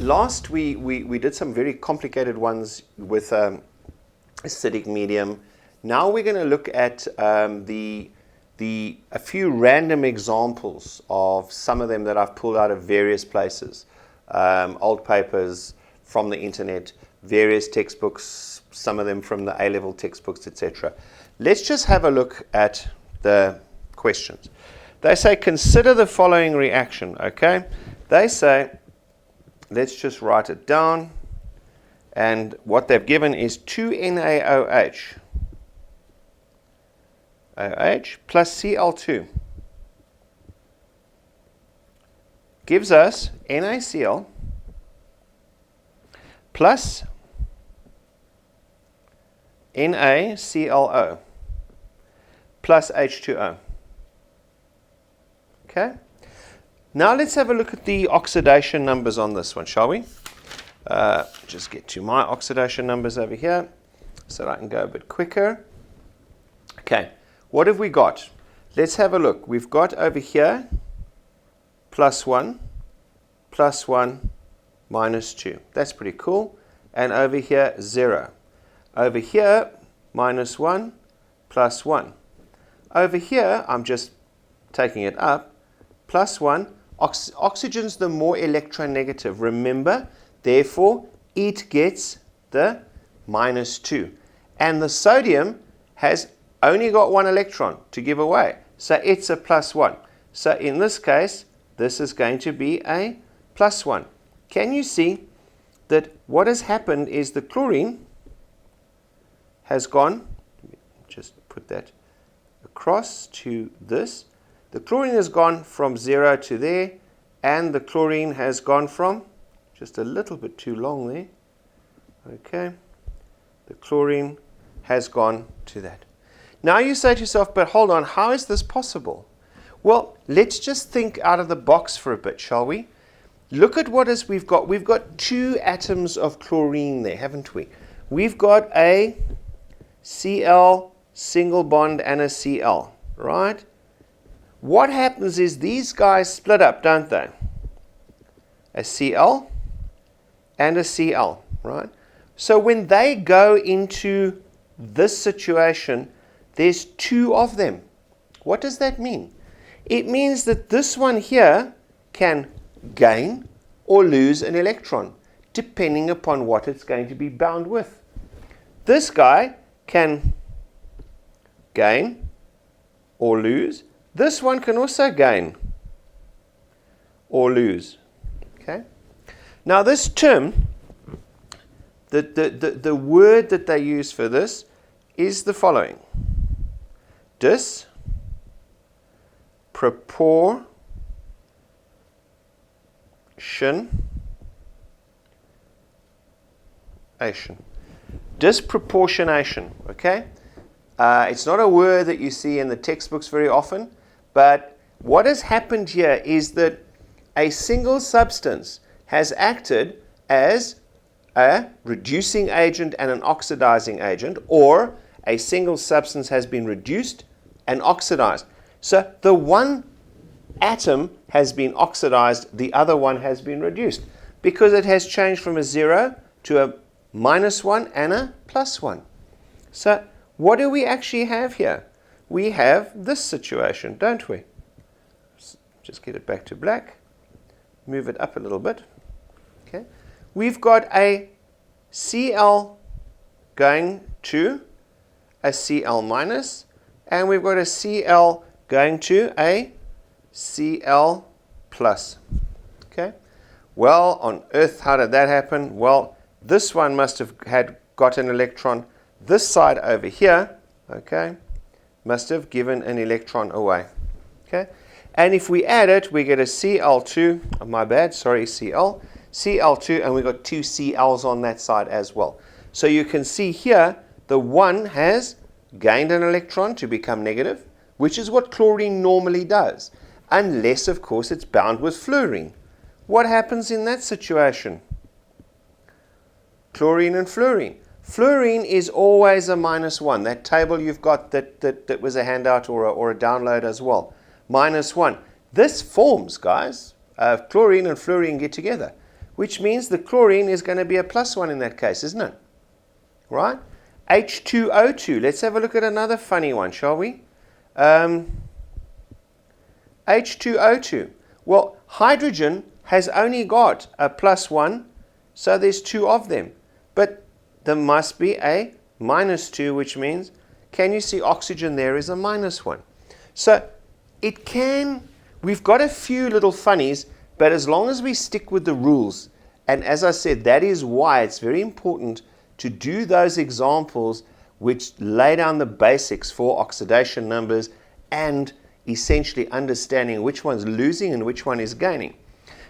last we did some very complicated ones with acidic medium. Now we're going to look at a few random examples of some of them that I've pulled out of various places, old papers from the internet, various textbooks, some of them from the A-level textbooks, etc. Let's just have a look at the questions. They say, consider the following reaction, okay? They say, let's just write it down, and what they've given is 2NaOH plus Cl2 gives us NaCl plus NaClO plus H2O. Okay? Now let's have a look at the oxidation numbers on this one, shall we? Just get to my oxidation numbers over here so that I can go a bit quicker. Okay, what have we got? Let's have a look. We've got over here +1, +1, -2. That's pretty cool. And over here, 0. Over here, -1, +1. Over here, I'm just taking it up, +1. Oxygen's the more electronegative. Remember, therefore, it gets the -2. And the sodium has only got one electron to give away. So it's a +1. So in this case, this is going to be a +1. Can you see that what has happened is the chlorine has gone, let me just put that across to this. The chlorine has gone from 0 to there, and the chlorine has gone from, just a little bit too long there, okay, the chlorine has gone to that. Now you say to yourself, but hold on, how is this possible? Well, let's just think out of the box for a bit, shall we? Look at what we've got. We've got 2 atoms of chlorine there, haven't we? We've got a Cl single bond and a Cl, right? What happens is these guys split up, don't they? A Cl and a Cl, right? So when they go into this situation, there's 2 of them. What does that mean? It means that this one here can gain or lose an electron, depending upon what it's going to be bound with. This guy can gain or lose. This one can also gain or lose. Okay? Now this term, the word that they use for this is the following. Disproportionation, okay? It's not a word that you see in the textbooks very often, but what has happened here is that a single substance has acted as a reducing agent and an oxidizing agent, or a single substance has been reduced and oxidized. So the one atom has been oxidized, the other one has been reduced, because it has changed from a 0 to a -1 and a +1. So what do we actually have here? We have this situation, don't we? Just get it back to black. Move it up a little bit. Okay. We've got a Cl going to a Cl minus, and we've got a Cl going to a Cl plus. Okay. Well, on Earth, how did that happen? Well, this one must have got an electron. This side over here, okay, must have given an electron away. Okay. And if we add it, we get a Cl2, oh, my bad, sorry, Cl2, and we've got 2 Cl's on that side as well. So you can see here, the one has gained an electron to become negative, which is what chlorine normally does, unless, of course, it's bound with fluorine. What happens in that situation? Chlorine and fluorine. Fluorine is always a -1. That table you've got that was a handout or a download as well. -1. This forms, guys, chlorine and fluorine get together. which means the chlorine is going to be a +1 in that case, isn't it? Right? H2O2. Let's have a look at another funny one, shall we? H2O2. Well, hydrogen has only got a +1, so there's 2 of them. But there must be a -2, which means, can you see oxygen there is a -1? So we've got a few little funnies, but as long as we stick with the rules, and as I said, that is why it's very important to do those examples which lay down the basics for oxidation numbers and essentially understanding which one's losing and which one is gaining.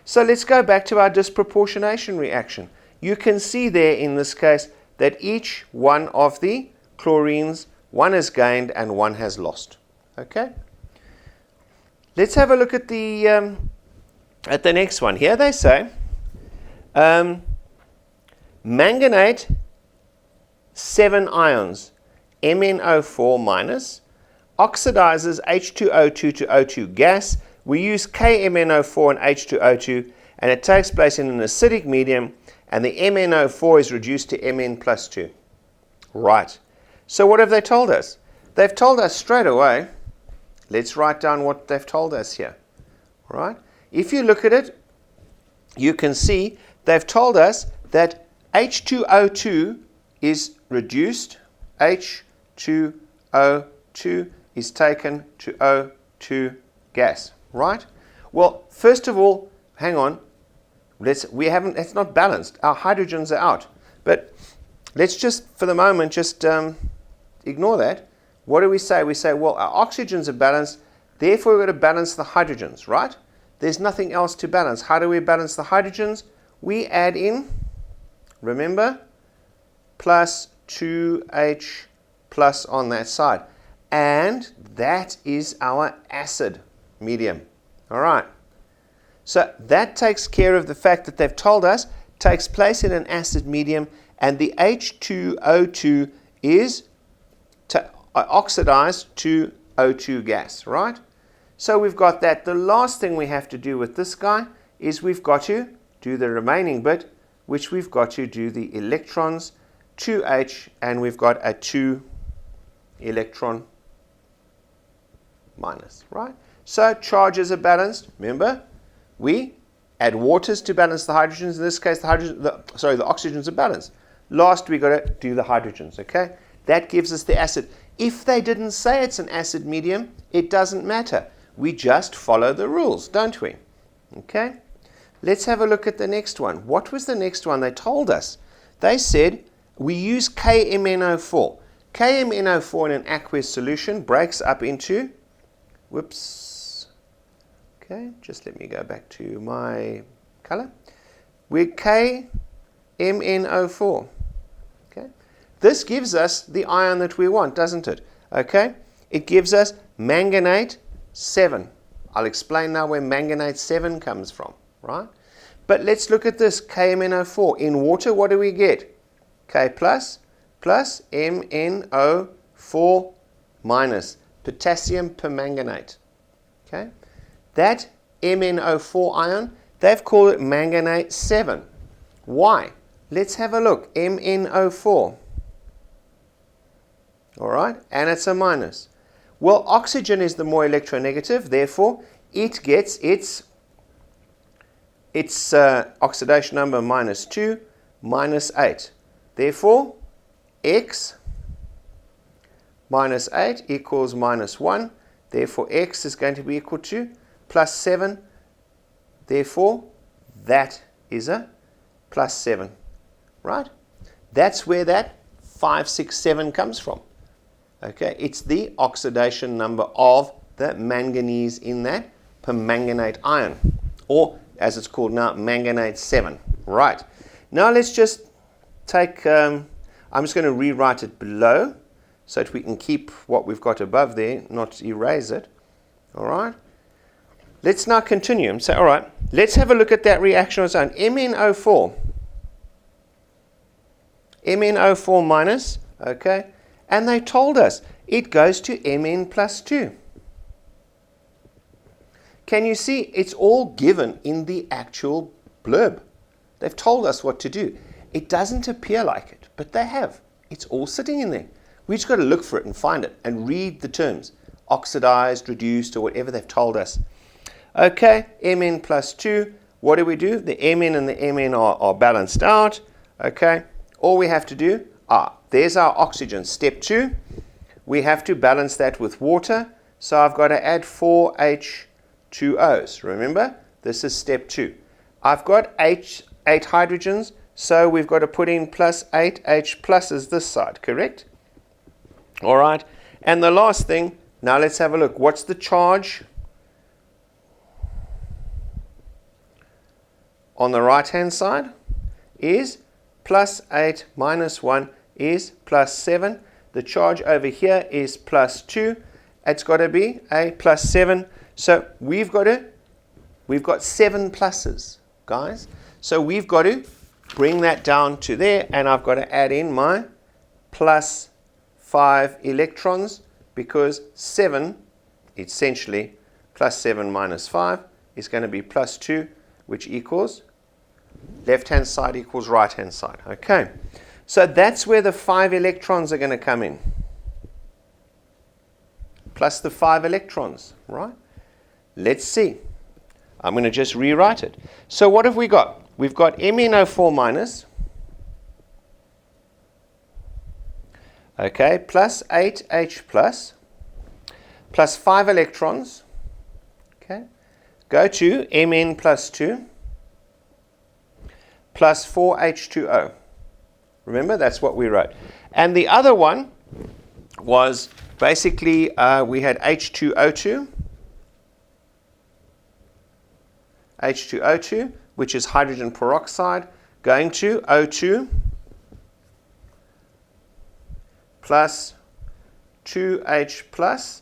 So let's go back to our disproportionation reaction. You can see there in this case that each one of the chlorines, one has gained and one has lost. Okay? Let's have a look at the next one. Here they say manganate 7 ions, MnO4 minus, oxidizes H2O2 to O2 gas. We use KMnO4 and H2O2, and it takes place in an acidic medium, and the MnO4 is reduced to Mn+2. Right. So what have they told us? They've told us straight away. Let's write down what they've told us here. Right? If you look at it, you can see they've told us that H2O2 is reduced, H2O2 is taken to O2 gas, right? Well, first of all, hang on, it's not balanced. Our hydrogens are out. But let's just, for the moment, just ignore that. What do we say? We say, well, our oxygens are balanced, therefore we've got to balance the hydrogens, right? There's nothing else to balance. How do we balance the hydrogens? We add in, remember, plus 2H plus on that side. And that is our acid medium. All right. So that takes care of the fact that they've told us takes place in an acid medium, and the H2O2 is oxidized to O2 gas, right? So we've got that. The last thing we have to do with this guy is we've got to do the remaining bit, which we've got to do the electrons, 2H, and we've got a 2 electron minus, right? So charges are balanced. Remember, we add waters to balance the hydrogens. In this case, the oxygens are balanced. Last, we got to do the hydrogens, okay? That gives us the acid. If they didn't say it's an acid medium, it doesn't matter. We just follow the rules, don't we? Okay? Let's have a look at the next one. What was the next one they told us? They said we use KMnO4. KMnO4 in an aqueous solution breaks up into, whoops, okay, just let me go back to my color. We're KMnO4. Okay? This gives us the ion that we want, doesn't it? Okay? It gives us manganate 7. I'll explain now where manganate 7 comes from, right? But let's look at this KMnO4. In water, what do we get? K plus MnO4 minus, potassium permanganate. Okay? That MnO4 ion, they've called it manganate 7. Why? Let's have a look. MnO4. All right? And it's a minus. Well, oxygen is the more electronegative, therefore it gets its oxidation number -2, -8. Therefore, X minus 8 equals -1. Therefore, X is going to be equal to +7. Therefore, that is a +7. Right? That's where that 5, 6, 7 comes from. Okay, it's the oxidation number of the manganese in that permanganate ion, or as it's called now, manganate 7. Right. Now let's just take, I'm just going to rewrite it below so that we can keep what we've got above there, not erase it. All right. Let's now continue and say, all right, let's have a look at that reaction on its own. MnO4 minus, okay, and they told us it goes to Mn+2. Can you see it's all given in the actual blurb? They've told us what to do. It doesn't appear like it, but they have. It's all sitting in there. We just got to look for it and find it and read the terms. Oxidized, reduced, or whatever they've told us. Okay, Mn plus 2. What do? The Mn and the Mn are balanced out. Okay, all we have to do, there's our oxygen, step 2. We have to balance that with water. So I've got to add 4 H2Os. Remember, this is step 2. I've got 8 hydrogens, so we've got to put in plus 8 H pluses this side, correct? All right, and the last thing, now let's have a look. What's the charge on the right-hand side? Is plus 8 minus 1 is plus 7. The charge over here is plus 2. It's got to be a plus 7. So we've got 7 pluses, guys. So we've got to bring that down to there, and I've got to add in my plus 5 electrons, because 7, essentially, plus 7 minus 5 is going to be plus 2, which equals left-hand side equals right-hand side. Okay, so that's where the 5 electrons are going to come in. Plus the 5 electrons, right? Let's see. I'm going to just rewrite it. So what have we got? We've got MnO4 minus, okay, plus 8H plus 5 electrons, okay, go to Mn plus 2 plus 4H2O. Remember, that's what we wrote. And the other one was basically we had H2O2, which is hydrogen peroxide, going to O2 plus 2H plus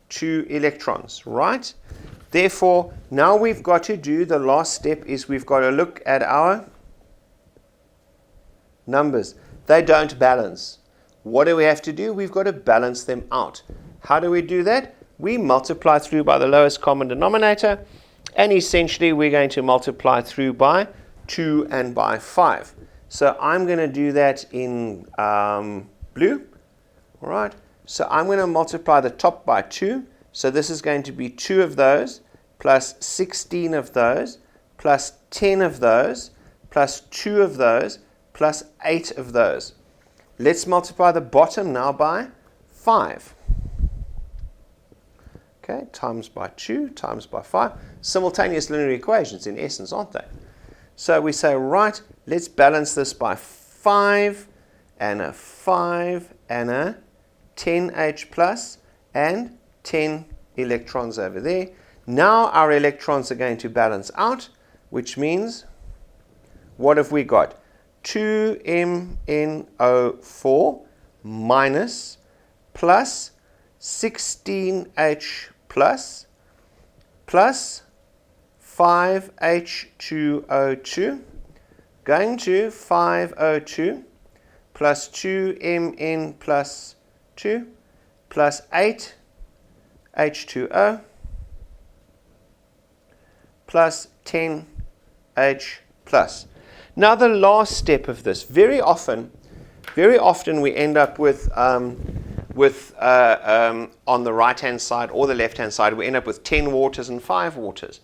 2 electrons, right? Therefore, now we've got to do the last step is we've got to look at our numbers. They don't balance. What do we have to do? We've got to balance them out. How do we do that? We multiply through by the lowest common denominator, and essentially we're going to multiply through by 2 and by 5. So I'm going to do that in blue. All right. So I'm going to multiply the top by 2. So this is going to be 2 of those, plus 16 of those, plus 10 of those, plus 2 of those, plus 8 of those. Let's multiply the bottom now by 5. Okay, times by 2, times by 5. Simultaneous linear equations in essence, aren't they? So we say, right, let's balance this by 5, and a 5, and a 10H plus, and 10 electrons over there. Now our electrons are going to balance out, which means, what have we got? 2MnO4 minus plus 16H plus 5H2O2 going to 5O2 plus 2Mn plus 2 plus 8H2O plus 10H plus. Now the last step of this, very often we end up with on the right-hand side or the left-hand side, we end up with 10 waters and 5 waters.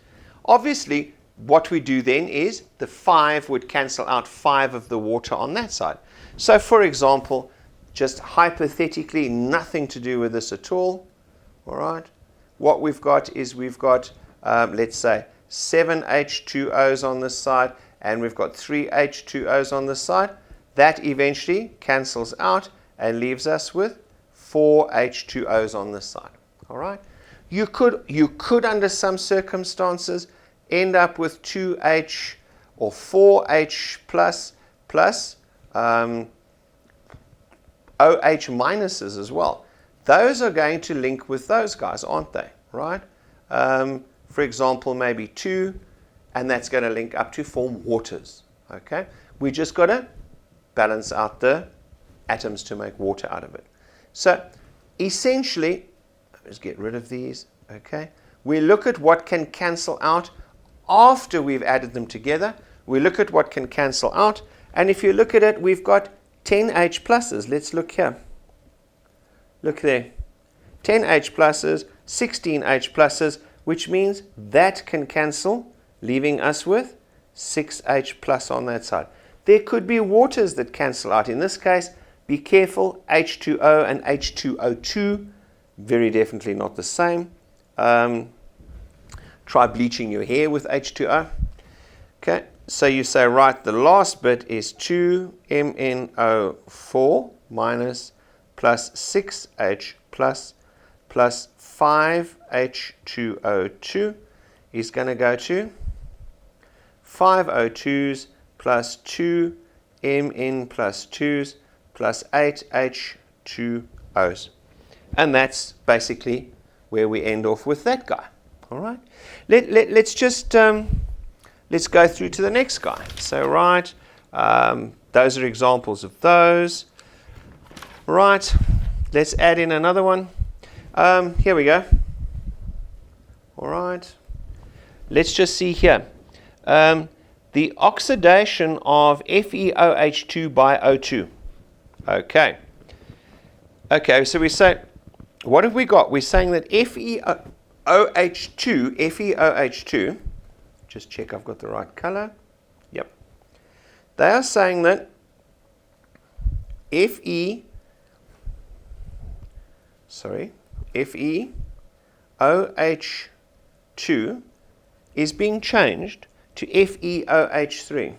Obviously, what we do then is the 5 would cancel out 5 of the water on that side. So for example, just hypothetically, nothing to do with this at all. All right. What we've got is let's say 7 H2Os on this side, and we've got 3 H2Os on this side. That eventually cancels out and leaves us with 4 H2Os on this side. All right. You could under some circumstances end up with 2H or 4H plus OH minuses as well. Those are going to link with those guys, aren't they? Right? For example, maybe 2, and that's going to link up to form waters. Okay? We just got to balance out the atoms to make water out of it. So essentially, let's get rid of these. Okay? We look at what can cancel out after we've added them together. We look at what can cancel out. And if you look at it, we've got 10 H pluses. Let's look here. Look there. 10 H pluses, 16 H pluses, which means that can cancel, leaving us with 6 H plus on that side. There could be waters that cancel out. In this case, be careful, H2O and H2O2, very definitely not the same. Try bleaching your hair with H2O. Okay, so you say, right, the last bit is 2MnO4 minus plus 6H plus 5H2O2 is going to go to 5 O2s plus 2 Mn plus 2s plus 8 H2Os. And that's basically where we end off with that guy. All right. Let's just let's go through to the next guy. So right, those are examples of those. Right. Let's add in another one. Here we go. All right. Let's just see here. The oxidation of FeOH2 by O2. Okay. Okay, so we say, what have we got? We're saying that FeOH2, just check I've got the right color. Yep. They are saying that FeOH2 is being changed to FeOH3.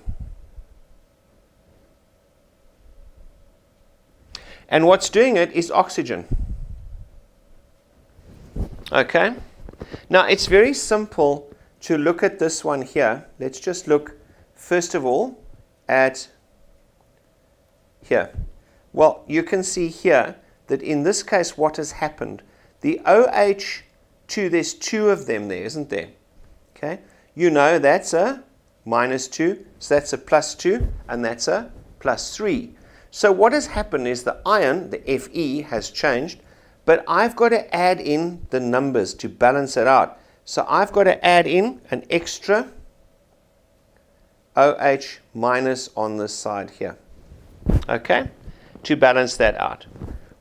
And what's doing it is oxygen. Okay? Now, it's very simple to look at this one here. Let's just look, first of all, at here. Well, you can see here that in this case, what has happened? The OH2, there's two of them there, isn't there? Okay? You know that's a -2, so that's a +2, and that's a +3. So what has happened is the ion, the Fe, has changed, but I've got to add in the numbers to balance it out. So I've got to add in an extra OH minus on this side here, okay, to balance that out,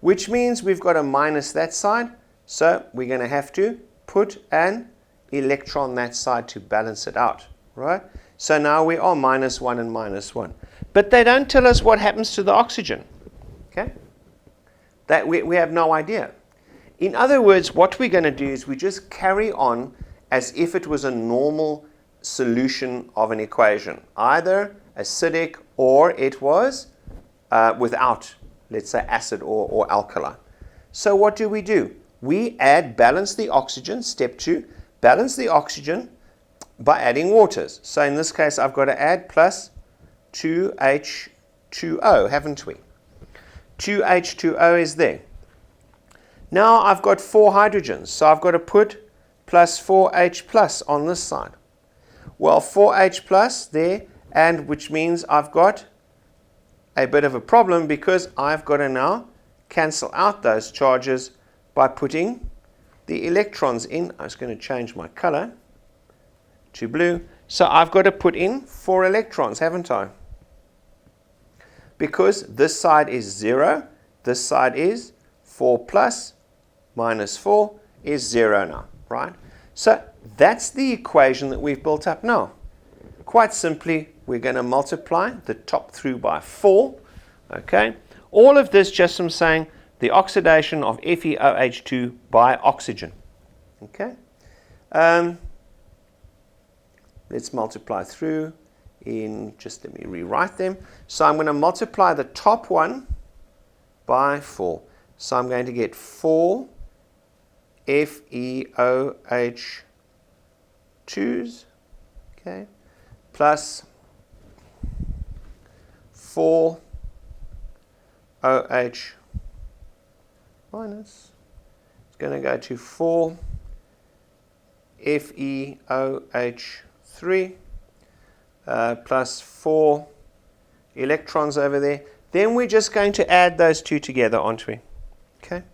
which means we've got to minus that side, so we're going to have to put an electron that side to balance it out, right? So now we are -1 and -1. But they don't tell us what happens to the oxygen, okay? That we have no idea. In other words, what we're going to do is we just carry on as if it was a normal solution of an equation, either acidic or it was without, let's say, acid or alkali. So what do? We balance the oxygen, step 2, balance the oxygen by adding waters. So in this case, I've got to add plus 2H2O, haven't we? 2H2O is there. Now I've got 4 hydrogens, so I've got to put plus 4H plus on this side. Well, 4H plus there, and which means I've got a bit of a problem because I've got to now cancel out those charges by putting the electrons in. I was going to change my color to blue. So I've got to put in 4 electrons, haven't I? Because this side is 0, this side is 4 plus minus 4 is 0 now, right? So that's the equation that we've built up now. Quite simply, we're going to multiply the top through by 4, okay? All of this just from saying the oxidation of FeOH2 by oxygen, okay? Let's multiply through in, just let me rewrite them. So I'm going to multiply the top one by 4. So I'm going to get 4 FeOH2s, okay, plus 4 OH minus. It's going to go to 4 FeOH3 plus 4 electrons over there. Then we're just going to add those two together, aren't we? Okay.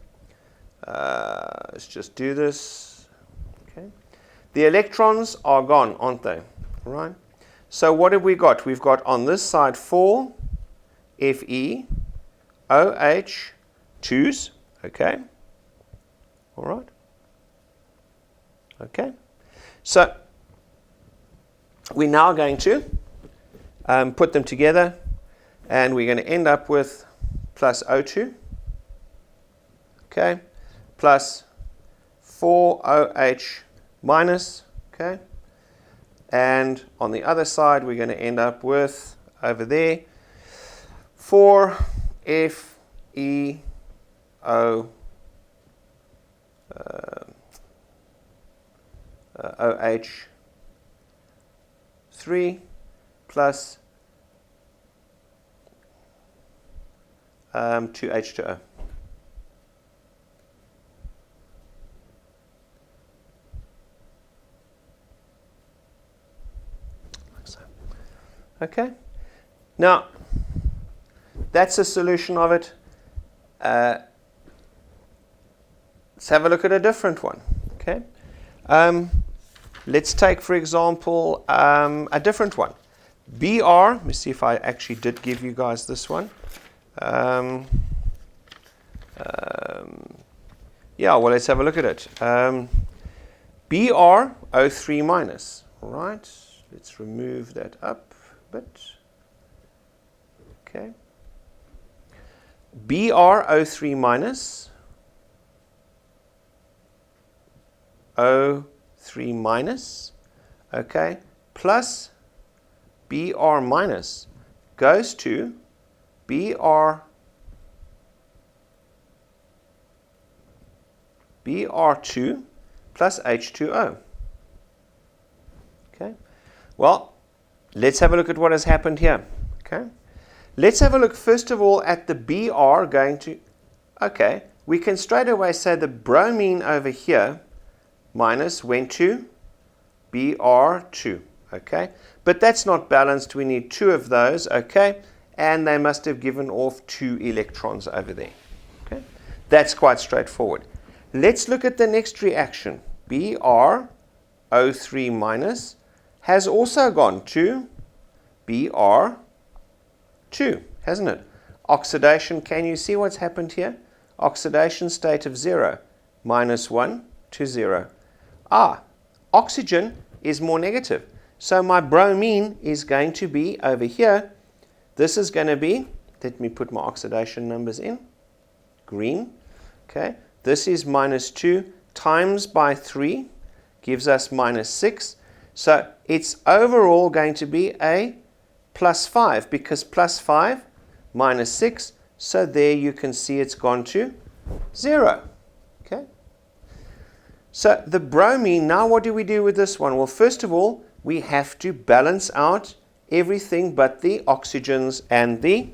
Let's just do this. Okay. The electrons are gone, aren't they? All right. So what have we got? We've got on this side 4 Fe OH 2s, okay? All right. Okay. So we're now going to put them together, and we're going to end up with plus O2, okay, plus 4OH minus, okay, and on the other side we're going to end up with, over there, 4FeO OH 3 plus 2H2O. Like so. Okay. Now, that's a solution of it. Let's have a look at a different one. Okay. Let's take, for example, a different one. BR, let me see if I actually did give you guys this one. Yeah, well, let's have a look at it. BrO3 minus. All right, let's remove that up a bit. Okay. BrO3 minus O3 minus, okay, plus Br minus goes to Br2 plus H2O. Okay. Well, let's have a look at what has happened here. Okay. Let's have a look first of all at the Br going to, okay, we can straight away say the bromine over here minus went to Br2, okay? But that's not balanced. We need 2 of those, okay? And they must have given off 2 electrons over there, okay? That's quite straightforward. Let's look at the next reaction. BrO3 minus has also gone to Br2, hasn't it? Oxidation, can you see what's happened here? Oxidation state of 0, minus 1 to 0. Oxygen is more negative. So my bromine is going to be over here. This is going to be, let me put my oxidation numbers in, green. Okay, this is minus 2 times by 3 gives us minus 6. So it's overall going to be a plus 5 because plus 5 minus 6. So there you can see it's gone to 0. Okay. So the bromine, now what do we do with this one? Well, first of all, we have to balance out everything but the oxygens and the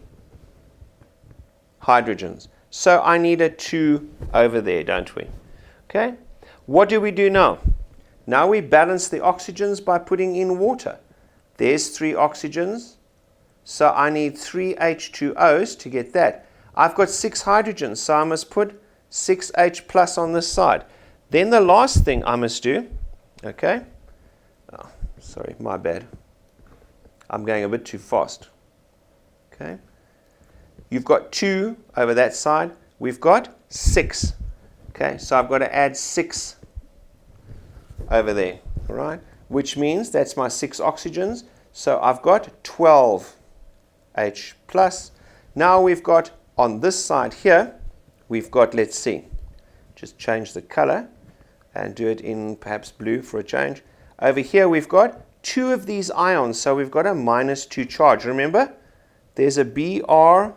hydrogens. So I need a 2 over there, don't we? Okay. What do we do now? Now we balance the oxygens by putting in water. There's 3 oxygens. So I need 3 H2Os to get that. I've got 6 hydrogens, so I must put 6H plus on this side. Then the last thing I must do, okay, oh, sorry, my bad. I'm going a bit too fast. Okay, you've got 2 over that side. We've got 6. Okay, so I've got to add 6 over there, all right? Which means that's my 6 oxygens. So I've got 12 H plus. Now we've got on this side here, we've got, let's see, just change the color and do it in perhaps blue for a change. Over here we've got 2 of these ions, so we've got a minus 2 charge. Remember, there's a BrO3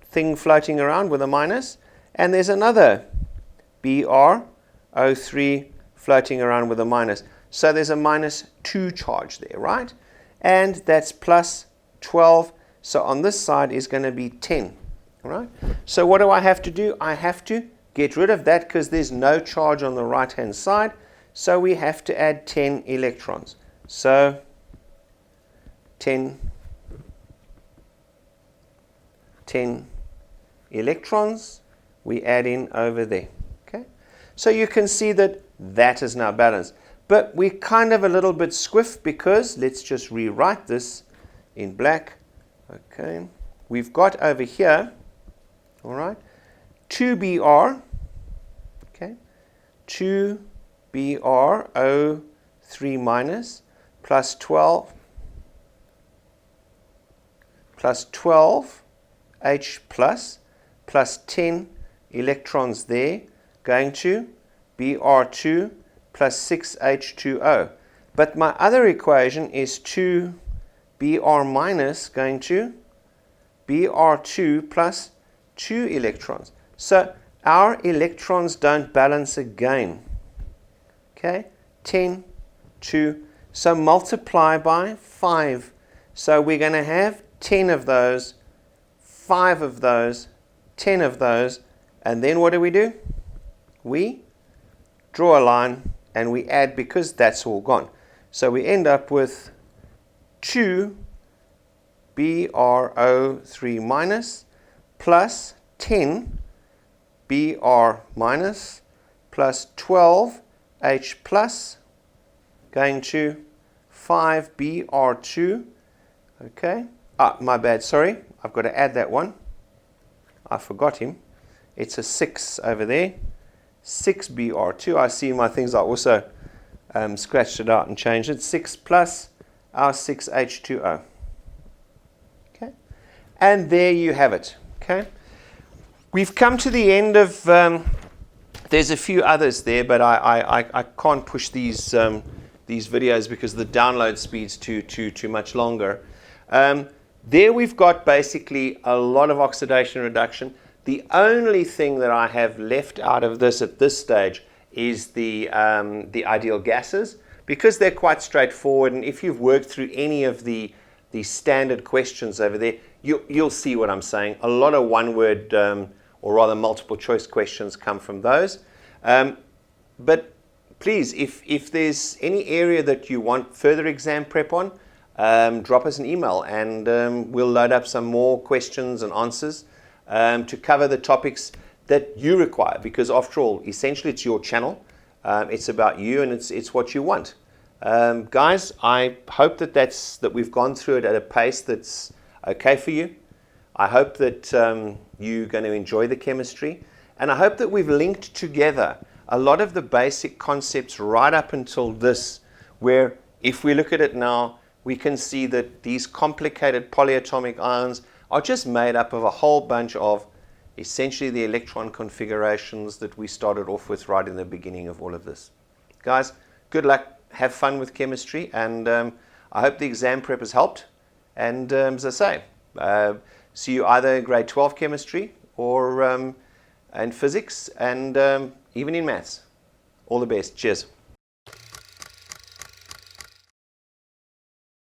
thing floating around with a minus, and there's another BrO3 floating around with a minus. So there's a minus 2 charge there, right? And that's plus 12. So on this side is going to be 10, all right? So what do I have to do? I have to get rid of that because there's no charge on the right-hand side. So we have to add 10 electrons. So 10 electrons we add in over there. Okay? So you can see that that is now balanced. But we're kind of a little bit squiff because let's just rewrite this in black. Okay, we've got over here, all right, 2Br, okay, 2BrO3 minus plus 12 H plus 10 electrons there, going to Br2 plus 6H2O. But my other equation is 2Br minus going to Br2 plus 2 electrons. So our electrons don't balance again. Okay, 10, 2. So multiply by 5. So we're going to have 10 of those, 5 of those, 10 of those, and then what do? We draw a line and we add because that's all gone. So we end up with 2BrO3 minus plus 10 Br minus plus 12H plus going to 5Br2. Okay. My bad, sorry. I've got to add that one. I forgot him. It's a 6 over there. 6Br2. I see my things. I also scratched it out and changed it. 6 plus our 6H2O. Okay. And there you have it. Okay. We've come to the end of, there's a few others there, but I can't push these videos because the download speed's too much longer. There we've got basically a lot of oxidation reduction. The only thing that I have left out of this at this stage is the ideal gases, because they're quite straightforward, and if you've worked through any of the standard questions over there, you'll see what I'm saying. A lot of one-word or rather multiple choice questions come from those. But please, if there's any area that you want further exam prep on, drop us an email and we'll load up some more questions and answers to cover the topics that you require, because after all, essentially it's your channel. It's about you and it's what you want. Guys, I hope that we've gone through it at a pace that's okay for you. I hope that you're going to enjoy the chemistry, and I hope that we've linked together a lot of the basic concepts right up until this, where if we look at it now, we can see that these complicated polyatomic ions are just made up of a whole bunch of essentially the electron configurations that we started off with right in the beginning of all of this. Guys, good luck, have fun with chemistry, and I hope the exam prep has helped. And as I say, see you either in grade 12 chemistry or in physics and even in maths. All the best. Cheers.